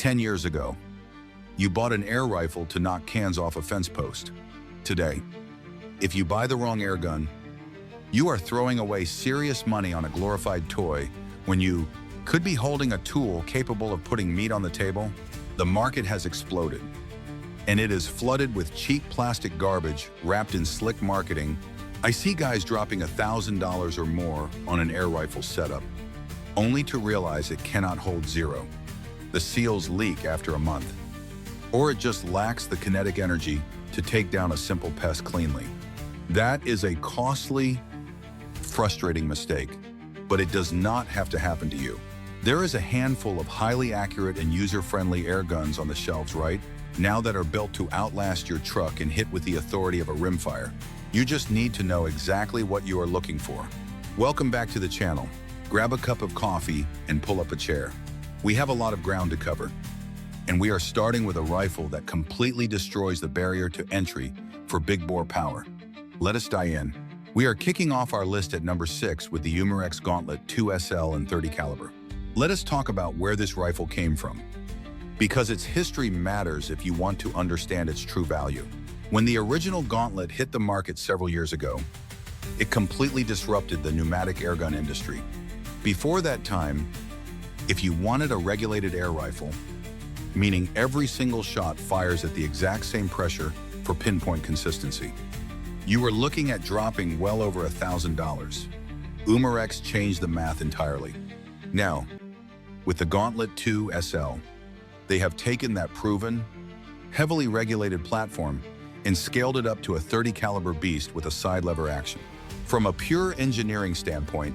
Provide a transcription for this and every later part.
10 years ago, you bought an air rifle to knock cans off a fence post. Today, if you buy the wrong air gun, you are throwing away serious money on a glorified toy when you could be holding a tool capable of putting meat on the table. The market has exploded, and it is flooded with cheap plastic garbage wrapped in slick marketing. I see guys dropping $1,000 or more on an air rifle setup, only to realize it cannot hold zero. The seals leak after a month, or it just lacks the kinetic energy to take down a simple pest cleanly. That is a costly, frustrating mistake, but it does not have to happen to you. There is a handful of highly accurate and user-friendly air guns on the shelves right now that are built to outlast your truck and hit with the authority of a rimfire. You just need to know exactly what you are looking for. Welcome back to the channel. Grab a cup of coffee and pull up a chair. We have a lot of ground to cover, and we are starting with a rifle that completely destroys the barrier to entry for big bore power. Let us dive in. We are kicking off our list at number 6 with the Umarex Gauntlet 2 SL in 30 caliber. Let us talk about where this rifle came from, because its history matters if you want to understand its true value. When the original Gauntlet hit the market several years ago, it completely disrupted the pneumatic airgun industry. Before that time, if you wanted a regulated air rifle, meaning every single shot fires at the exact same pressure for pinpoint consistency, you were looking at dropping well over $1,000. Umarex changed the math entirely. Now, with the Gauntlet 2 SL, they have taken that proven, heavily regulated platform and scaled it up to a 30 caliber beast with a side lever action. From a pure engineering standpoint,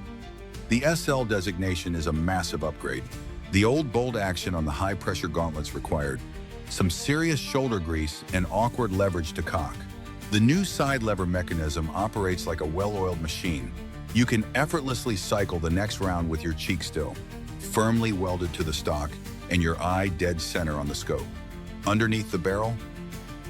the SL designation is a massive upgrade. The old bolt action on the high-pressure gauntlets required some serious shoulder grease and awkward leverage to cock. The new side lever mechanism operates like a well-oiled machine. You can effortlessly cycle the next round with your cheek still, firmly welded to the stock, and your eye dead center on the scope. Underneath the barrel,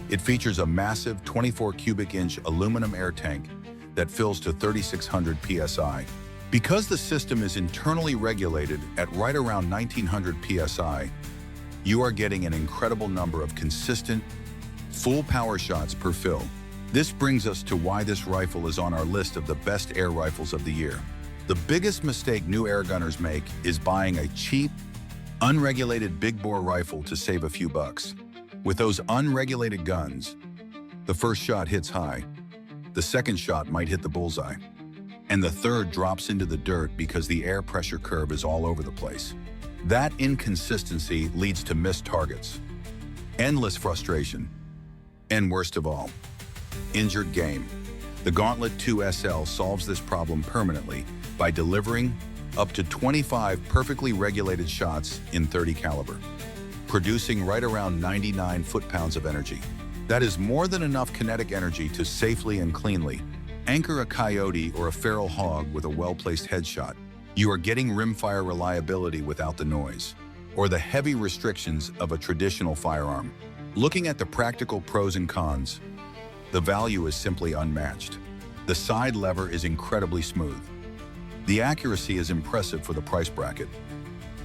it features a massive 24 cubic inch aluminum air tank that fills to 3,600 psi. Because the system is internally regulated at right around 1,900 psi, you are getting an incredible number of consistent, full power shots per fill. This brings us to why this rifle is on our list of the best air rifles of the year. The biggest mistake new air gunners make is buying a cheap, unregulated big bore rifle to save a few bucks. With those unregulated guns, the first shot hits high, the second shot might hit the bullseye, and the third drops into the dirt because the air pressure curve is all over the place. That inconsistency leads to missed targets, endless frustration, and worst of all, injured game. The Gauntlet 2 SL solves this problem permanently by delivering up to 25 perfectly regulated shots in 30 caliber, producing right around 99 foot-pounds of energy. That is more than enough kinetic energy to safely and cleanly anchor a coyote or a feral hog with a well-placed headshot. You are getting rimfire reliability without the noise or the heavy restrictions of a traditional firearm. Looking at the practical pros and cons, the value is simply unmatched. The side lever is incredibly smooth. The accuracy is impressive for the price bracket,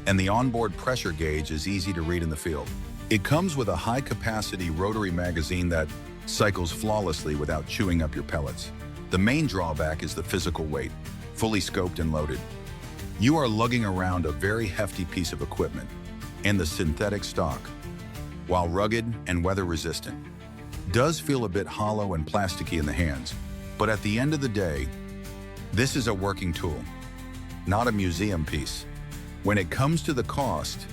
and the onboard pressure gauge is easy to read in the field. It comes with a high-capacity rotary magazine that cycles flawlessly without chewing up your pellets. The main drawback is the physical weight, fully scoped and loaded. You are lugging around a very hefty piece of equipment, and the synthetic stock, while rugged and weather-resistant, does feel a bit hollow and plasticky in the hands. But at the end of the day, this is a working tool, not a museum piece. When it comes to the cost,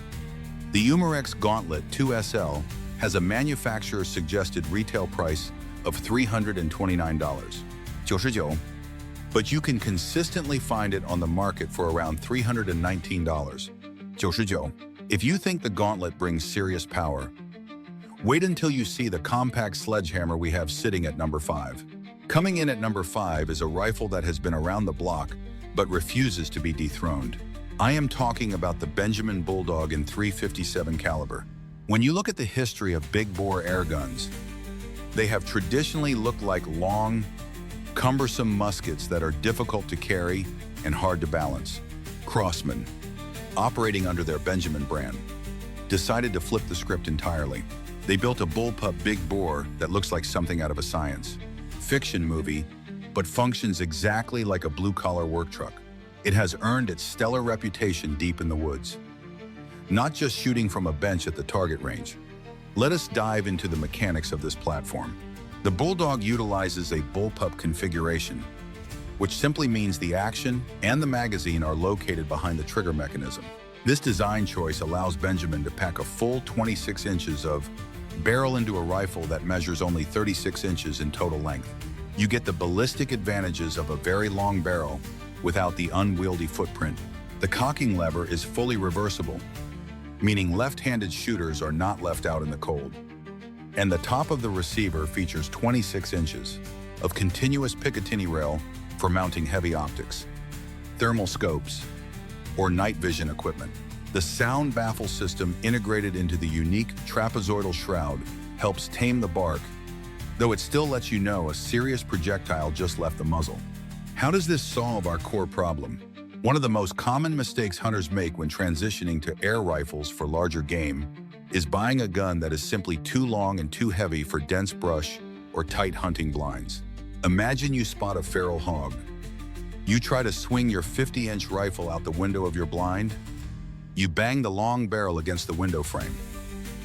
the Umarex Gauntlet 2 SL has a manufacturer's suggested retail price of $329. But you can consistently find it on the market for around $319. If you think the Gauntlet brings serious power, wait until you see the compact sledgehammer we have sitting at number 5. Coming in at number 5 is a rifle that has been around the block but refuses to be dethroned. I am talking about the Benjamin Bulldog in .357 caliber. When you look at the history of big bore air guns, they have traditionally looked like long, cumbersome muskets that are difficult to carry and hard to balance. Crosman, operating under their Benjamin brand, decided to flip the script entirely. They built a bullpup big bore that looks like something out of a science fiction movie, but functions exactly like a blue-collar work truck. It has earned its stellar reputation deep in the woods, not just shooting from a bench at the target range. Let us dive into the mechanics of this platform. The Bulldog utilizes a bullpup configuration, which simply means the action and the magazine are located behind the trigger mechanism. This design choice allows Benjamin to pack a full 26 inches of barrel into a rifle that measures only 36 inches in total length. You get the ballistic advantages of a very long barrel without the unwieldy footprint. The cocking lever is fully reversible, meaning left-handed shooters are not left out in the cold. And the top of the receiver features 26 inches of continuous Picatinny rail for mounting heavy optics, thermal scopes, or night vision equipment. The sound baffle system integrated into the unique trapezoidal shroud helps tame the bark, though it still lets you know a serious projectile just left the muzzle. How does this solve our core problem? One of the most common mistakes hunters make when transitioning to air rifles for larger game is buying a gun that is simply too long and too heavy for dense brush or tight hunting blinds. Imagine you spot a feral hog. You try to swing your 50-inch rifle out the window of your blind. You bang the long barrel against the window frame,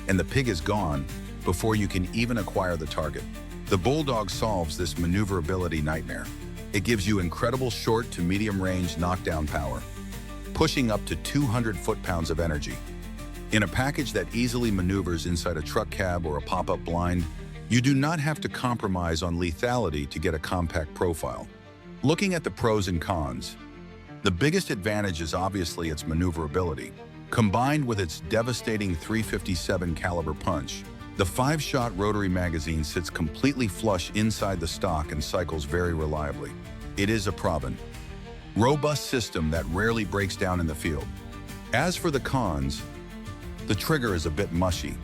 and the pig is gone before you can even acquire the target. The Bulldog solves this maneuverability nightmare. It gives you incredible short to medium range knockdown power, pushing up to 200 foot-pounds of energy. In a package that easily maneuvers inside a truck cab or a pop-up blind, you do not have to compromise on lethality to get a compact profile. Looking at the pros and cons, the biggest advantage is obviously its maneuverability. Combined with its devastating .357 caliber punch, the 5-shot rotary magazine sits completely flush inside the stock and cycles very reliably. It is a proven, robust system that rarely breaks down in the field. As for the cons, the trigger is a bit mushy,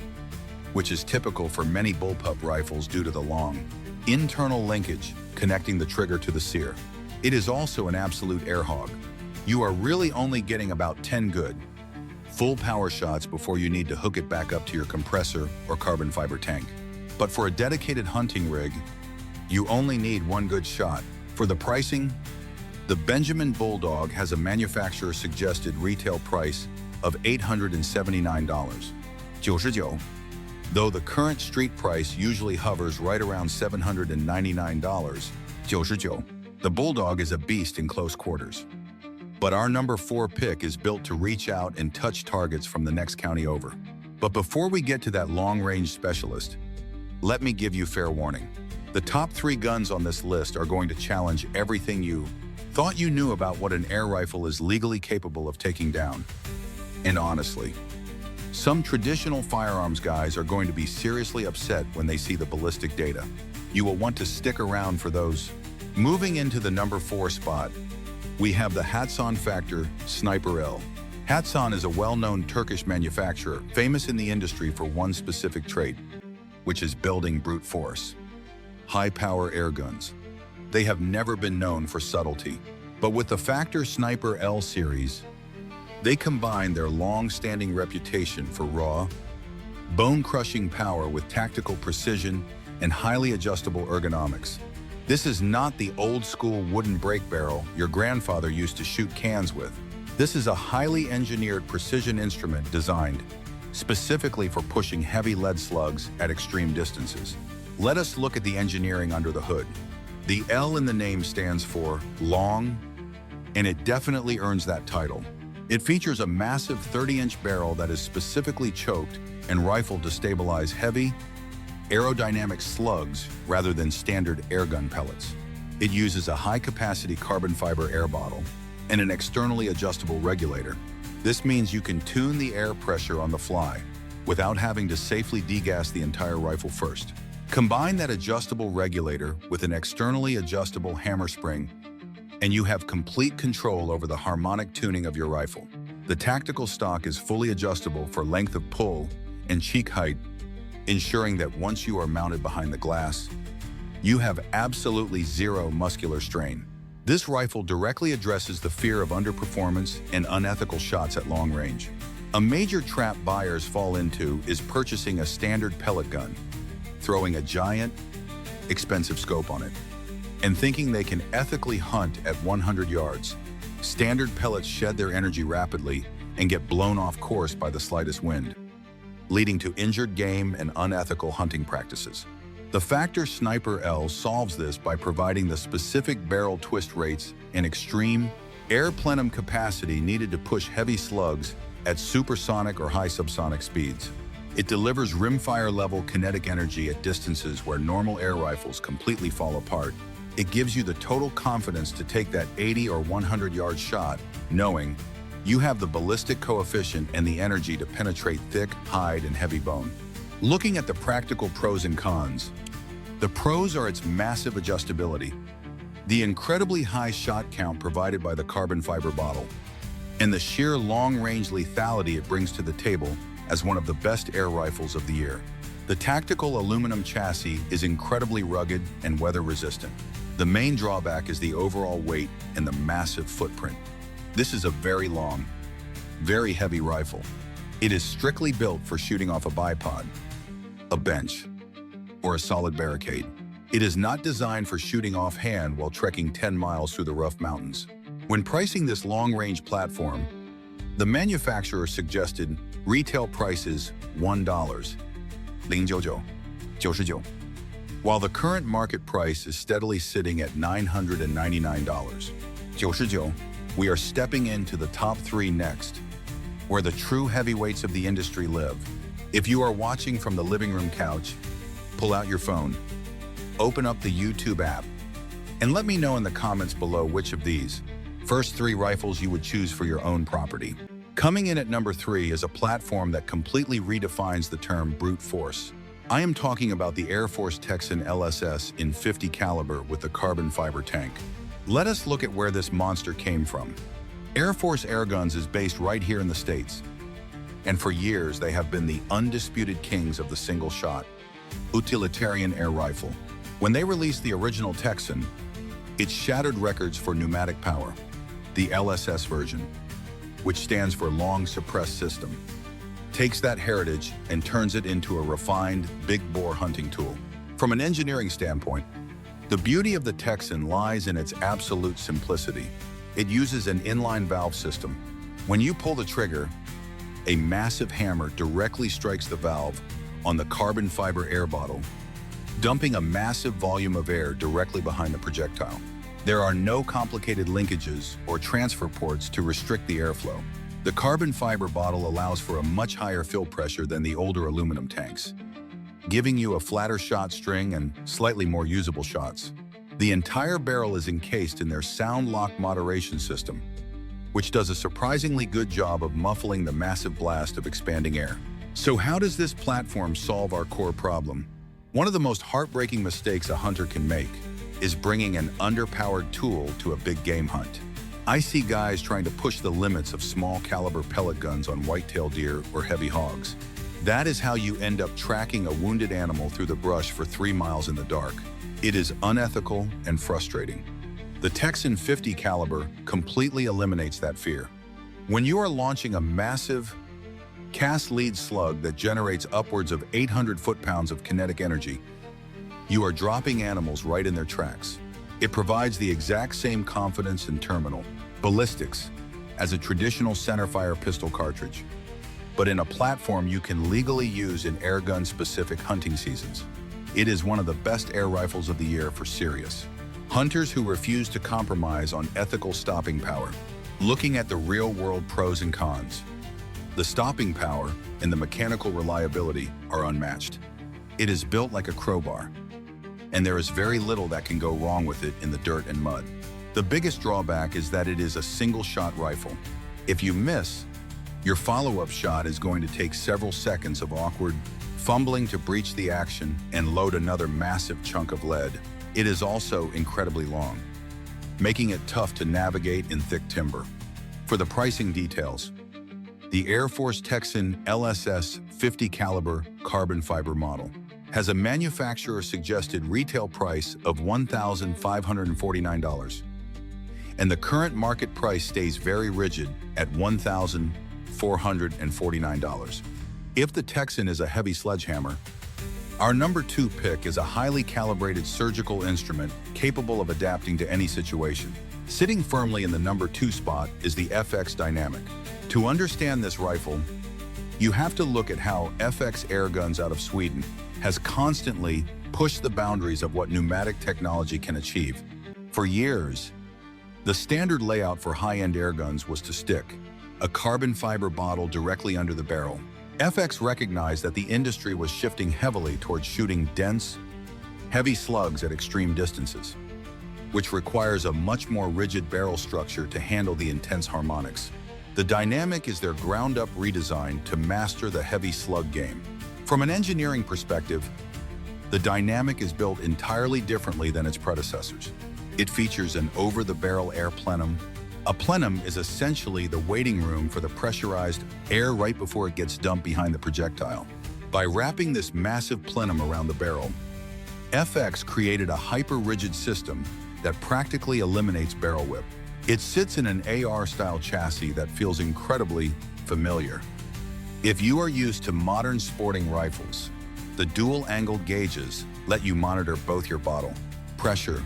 which is typical for many bullpup rifles due to the long, internal linkage connecting the trigger to the sear. It is also an absolute air hog. You are really only getting about 10 good, full power shots before you need to hook it back up to your compressor or carbon fiber tank. But for a dedicated hunting rig, you only need one good shot. For the pricing, the Benjamin Bulldog has a manufacturer-suggested retail price of $879, 99, though the current street price usually hovers right around $799, 99. The Bulldog is a beast in close quarters. But our number 4 pick is built to reach out and touch targets from the next county over. But before we get to that long-range specialist, let me give you fair warning. The top 3 guns on this list are going to challenge everything you thought you knew about what an air rifle is legally capable of taking down. And honestly, some traditional firearms guys are going to be seriously upset when they see the ballistic data. You will want to stick around for those. Moving into the number 4 spot, we have the Hatsan Factor Sniper L. Hatsan is a well-known Turkish manufacturer, famous in the industry for one specific trait, which is building brute force, high-power air guns. They have never been known for subtlety, but with the Factor Sniper L series, they combine their long-standing reputation for raw, bone-crushing power with tactical precision and highly adjustable ergonomics. This is not the old-school wooden brake barrel your grandfather used to shoot cans with. This is a highly engineered precision instrument designed specifically for pushing heavy lead slugs at extreme distances. Let us look at the engineering under the hood. The L in the name stands for long, and it definitely earns that title. It features a massive 30-inch barrel that is specifically choked and rifled to stabilize heavy, aerodynamic slugs rather than standard airgun pellets. It uses a high-capacity carbon fiber air bottle and an externally adjustable regulator. This means you can tune the air pressure on the fly without having to safely degas the entire rifle first. Combine that adjustable regulator with an externally adjustable hammer spring, and you have complete control over the harmonic tuning of your rifle. The tactical stock is fully adjustable for length of pull and cheek height, ensuring that once you are mounted behind the glass, you have absolutely zero muscular strain. This rifle directly addresses the fear of underperformance and unethical shots at long range. A major trap buyers fall into is purchasing a standard pellet gun, throwing a giant, expensive scope on it, and thinking they can ethically hunt at 100 yards. Standard pellets shed their energy rapidly and get blown off course by the slightest wind, leading to injured game and unethical hunting practices. The Factor Sniper L solves this by providing the specific barrel twist rates and extreme air plenum capacity needed to push heavy slugs at supersonic or high subsonic speeds. It delivers rimfire-level kinetic energy at distances where normal air rifles completely fall apart. It gives you the total confidence to take that 80 or 100-yard shot, knowing you have the ballistic coefficient and the energy to penetrate thick hide and heavy bone. Looking at the practical pros and cons, the pros are its massive adjustability, the incredibly high shot count provided by the carbon fiber bottle, and the sheer long-range lethality it brings to the table as one of the best air rifles of the year. The tactical aluminum chassis is incredibly rugged and weather-resistant. The main drawback is the overall weight and the massive footprint. This is a very long, very heavy rifle. It is strictly built for shooting off a bipod, a bench, or a solid barricade. It is not designed for shooting offhand while trekking 10 miles through the rough mountains. When pricing this long-range platform, the manufacturer suggested retail prices $1, 099, while the current market price is steadily sitting at $999, 99. We are stepping into the top 3 next, where the true heavyweights of the industry live. If you are watching from the living room couch, pull out your phone, open up the YouTube app, and let me know in the comments below which of these first 3 rifles you would choose for your own property. Coming in at number 3 is a platform that completely redefines the term brute force. I am talking about the Air Force Texan LSS in .50 caliber with the carbon fiber tank. Let us look at where this monster came from. Air Force Airguns is based right here in the States, and for years they have been the undisputed kings of the single-shot, utilitarian air rifle. When they released the original Texan, it shattered records for pneumatic power. The LSS version, which stands for Long Suppressed System, takes that heritage and turns it into a refined, big-bore hunting tool. From an engineering standpoint, the beauty of the Texan lies in its absolute simplicity. It uses an inline valve system. When you pull the trigger, a massive hammer directly strikes the valve on the carbon fiber air bottle, dumping a massive volume of air directly behind the projectile. There are no complicated linkages or transfer ports to restrict the airflow. The carbon fiber bottle allows for a much higher fill pressure than the older aluminum tanks, giving you a flatter shot string and slightly more usable shots. The entire barrel is encased in their sound lock moderation system, which does a surprisingly good job of muffling the massive blast of expanding air. So how does this platform solve our core problem? One of the most heartbreaking mistakes a hunter can make is bringing an underpowered tool to a big game hunt. I see guys trying to push the limits of small caliber pellet guns on whitetail deer or heavy hogs. That is how you end up tracking a wounded animal through the brush for 3 miles in the dark. It is unethical and frustrating. The Texan .50 caliber completely eliminates that fear. When you are launching a massive cast lead slug that generates upwards of 800 foot-pounds of kinetic energy, you are dropping animals right in their tracks. It provides the exact same confidence and terminal ballistics as a traditional centerfire pistol cartridge, but in a platform you can legally use in airgun-specific hunting seasons. It is one of the best air rifles of the year for serious hunters who refuse to compromise on ethical stopping power. Looking at the real-world pros and cons, the stopping power and the mechanical reliability are unmatched. It is built like a crowbar, and there is very little that can go wrong with it in the dirt and mud. The biggest drawback is that it is a single-shot rifle. If you miss, your follow-up shot is going to take several seconds of awkward fumbling to breach the action and load another massive chunk of lead. It is also incredibly long, making it tough to navigate in thick timber. For the pricing details, the Air Force Texan LSS .50 caliber carbon fiber model has a manufacturer-suggested retail price of $1,549, and the current market price stays very rigid at $1,599. $449. If the Texan is a heavy sledgehammer, our number 2 pick is a highly calibrated surgical instrument capable of adapting to any situation. Sitting firmly in the number 2 spot is the FX Dynamic. To understand this rifle, you have to look at how FX Airguns out of Sweden has constantly pushed the boundaries of what pneumatic technology can achieve. For years, the standard layout for high-end airguns was to stick a carbon fiber bottle directly under the barrel. FX recognized that the industry was shifting heavily towards shooting dense, heavy slugs at extreme distances, which requires a much more rigid barrel structure to handle the intense harmonics. The Dynamic is their ground-up redesign to master the heavy slug game. From an engineering perspective, the Dynamic is built entirely differently than its predecessors. It features an over-the-barrel air plenum. A plenum is essentially the waiting room for the pressurized air right before it gets dumped behind the projectile. By wrapping this massive plenum around the barrel, FX created a hyper-rigid system that practically eliminates barrel whip. It sits in an AR-style chassis that feels incredibly familiar. If you are used to modern sporting rifles, the dual-angled gauges let you monitor both your bottle pressure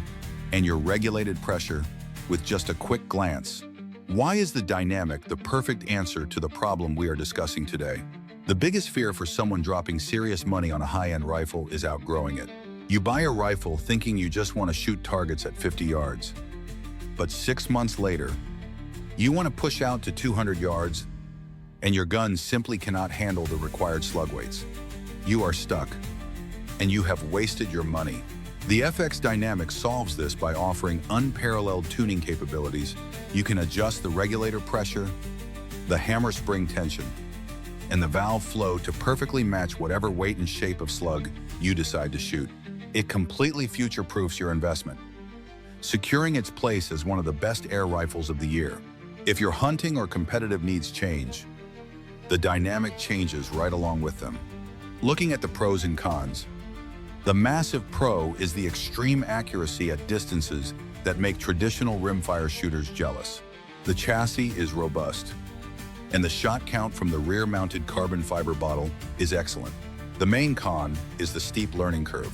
and your regulated pressure with just a quick glance. Why is the Dynamic the perfect answer to the problem we are discussing today? The biggest fear for someone dropping serious money on a high-end rifle is outgrowing it. You buy a rifle thinking you just want to shoot targets at 50 yards. But 6 months later, you want to push out to 200 yards, and your gun simply cannot handle the required slug weights. You are stuck, and you have wasted your money. The FX Dynamic solves this by offering unparalleled tuning capabilities. You can adjust the regulator pressure, the hammer spring tension, and the valve flow to perfectly match whatever weight and shape of slug you decide to shoot. It completely future-proofs your investment, securing its place as one of the best air rifles of the year. If your hunting or competitive needs change, the Dynamic changes right along with them. Looking at the pros and cons, the massive pro is the extreme accuracy at distances that make traditional rimfire shooters jealous. The chassis is robust, and the shot count from the rear-mounted carbon fiber bottle is excellent. The main con is the steep learning curve.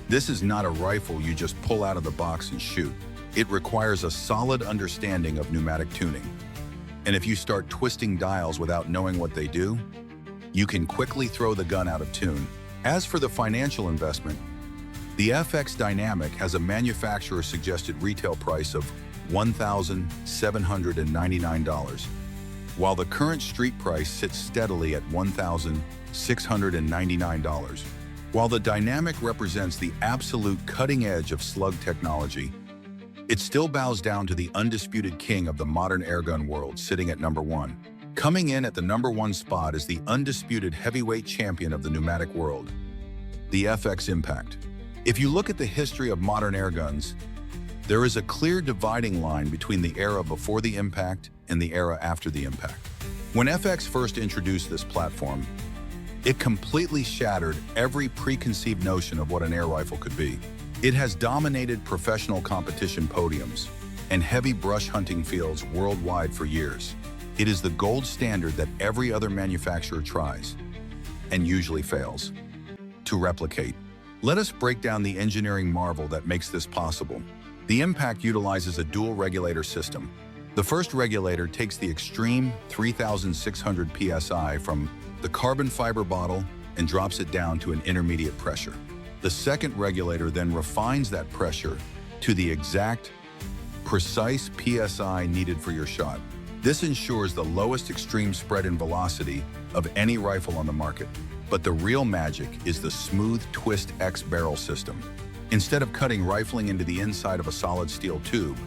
This is not a rifle you just pull out of the box and shoot. It requires a solid understanding of pneumatic tuning. And if you start twisting dials without knowing what they do, you can quickly throw the gun out of tune. As for the financial investment, the FX Dynamic has a manufacturer-suggested retail price of $1,799, while the current street price sits steadily at $1,699. While the Dynamic represents the absolute cutting edge of slug technology, it still bows down to the undisputed king of the modern airgun world, sitting at number 1. Coming in at the number 1 spot is the undisputed heavyweight champion of the pneumatic world, the FX Impact. If you look at the history of modern airguns, there is a clear dividing line between the era before the Impact and the era after the Impact. When FX first introduced this platform, it completely shattered every preconceived notion of what an air rifle could be. It has dominated professional competition podiums and heavy brush hunting fields worldwide for years. It is the gold standard that every other manufacturer tries, and usually fails, to replicate. Let us break down the engineering marvel that makes this possible. The Impact utilizes a dual regulator system. The first regulator takes the extreme 3,600 psi from the carbon fiber bottle and drops it down to an intermediate pressure. The second regulator then refines that pressure to the exact, precise PSI needed for your shot. This ensures the lowest extreme spread in velocity of any rifle on the market. But the real magic is the smooth twist X barrel system. Instead of cutting rifling into the inside of a solid steel tube,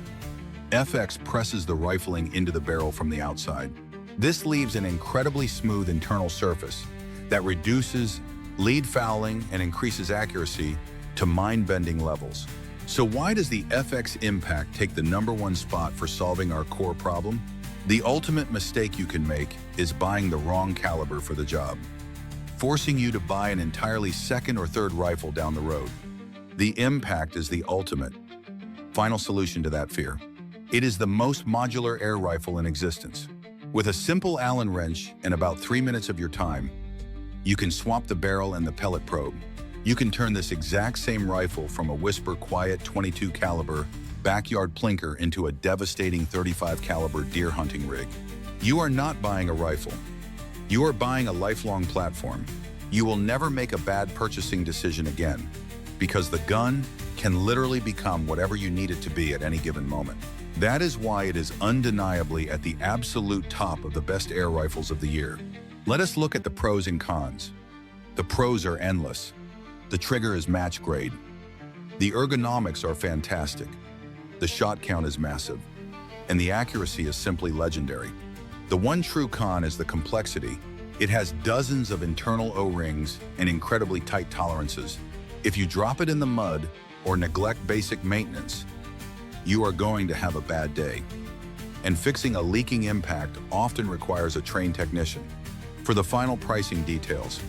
FX presses the rifling into the barrel from the outside. This leaves an incredibly smooth internal surface that reduces lead fouling and increases accuracy to mind-bending levels. So why does the FX Impact take the number 1 spot for solving our core problem? The ultimate mistake you can make is buying the wrong caliber for the job, forcing you to buy an entirely second or third rifle down the road. The Impact is the ultimate, final solution to that fear. It is the most modular air rifle in existence. With a simple Allen wrench and about 3 minutes of your time, you can swap the barrel and the pellet probe. You can turn this exact same rifle from a whisper quiet 22 caliber backyard plinker into a devastating 35 caliber deer hunting rig. You are not buying a rifle. You are buying a lifelong platform. You will never make a bad purchasing decision again, because the gun can literally become whatever you need it to be at any given moment. That is why it is undeniably at the absolute top of the best air rifles of the year. Let us look at the pros and cons. The pros are endless. The trigger is match grade. The ergonomics are fantastic. The shot count is massive. And the accuracy is simply legendary. The one true con is the complexity. It has dozens of internal O-rings and incredibly tight tolerances. If you drop it in the mud or neglect basic maintenance, you are going to have a bad day. And fixing a leaking impact often requires a trained technician. For the final pricing details,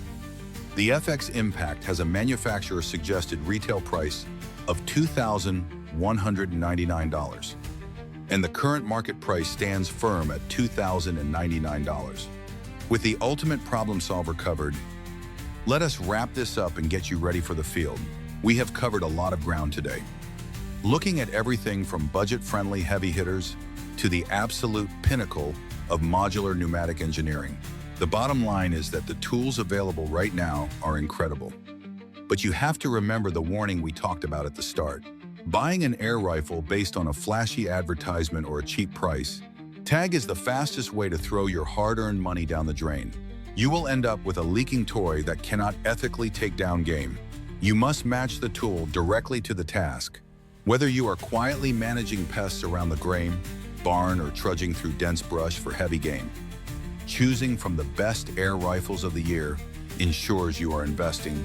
the FX Impact has a manufacturer's suggested retail price of $2,199, and the current market price stands firm at $2,099. With the ultimate problem solver covered, let us wrap this up and get you ready for the field. We have covered a lot of ground today, looking at everything from budget-friendly heavy hitters to the absolute pinnacle of modular pneumatic engineering. The bottom line is that the tools available right now are incredible. But you have to remember the warning we talked about at the start. Buying an air rifle based on a flashy advertisement or a cheap price tag is the fastest way to throw your hard-earned money down the drain. You will end up with a leaking toy that cannot ethically take down game. You must match the tool directly to the task. Whether you are quietly managing pests around the grain, barn, or trudging through dense brush for heavy game, choosing from the best air rifles of the year ensures you are investing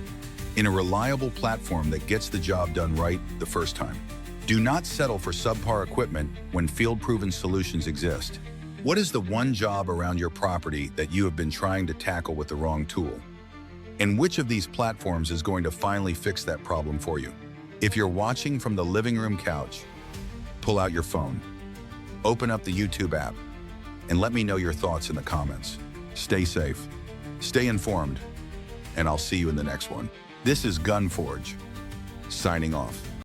in a reliable platform that gets the job done right the first time. Do not settle for subpar equipment when field-proven solutions exist. What is the one job around your property that you have been trying to tackle with the wrong tool? And which of these platforms is going to finally fix that problem for you? If you're watching from the living room couch, pull out your phone, open up the YouTube app, and let me know your thoughts in the comments. Stay safe, stay informed, and I'll see you in the next one. This is Gunforge, signing off.